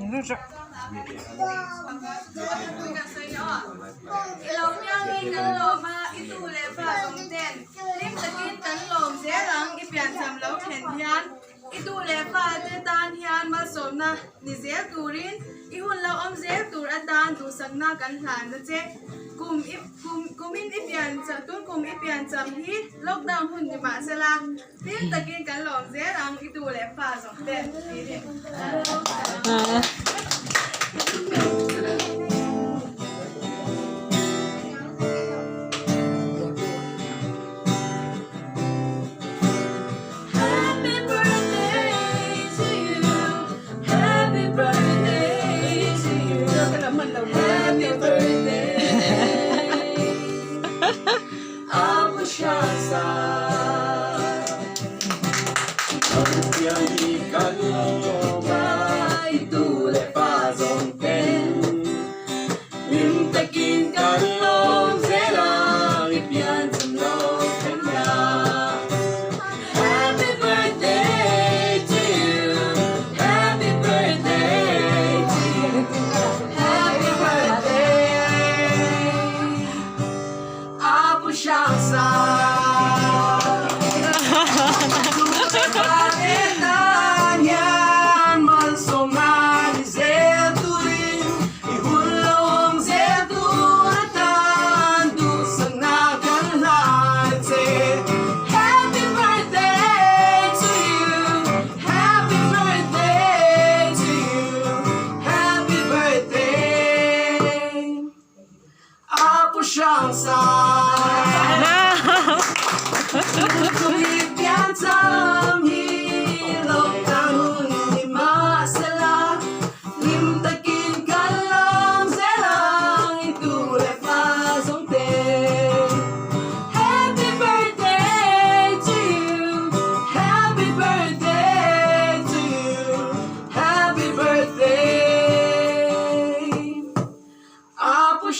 Ilaw niya ngayon kan lom mga itule pa song ten. Lim takin kan lom zelang ipian samlaw ken hiyan. Itule pa tetan hiyan masom na ni zel turin. Ihun law om zel tur adan tu sagna kan hlan na che. Kumin ipian sa tun kum ipian sam hi lockdown hun ni ma sala. Lim takin kan lom zelang itule pa song ten.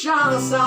Chance.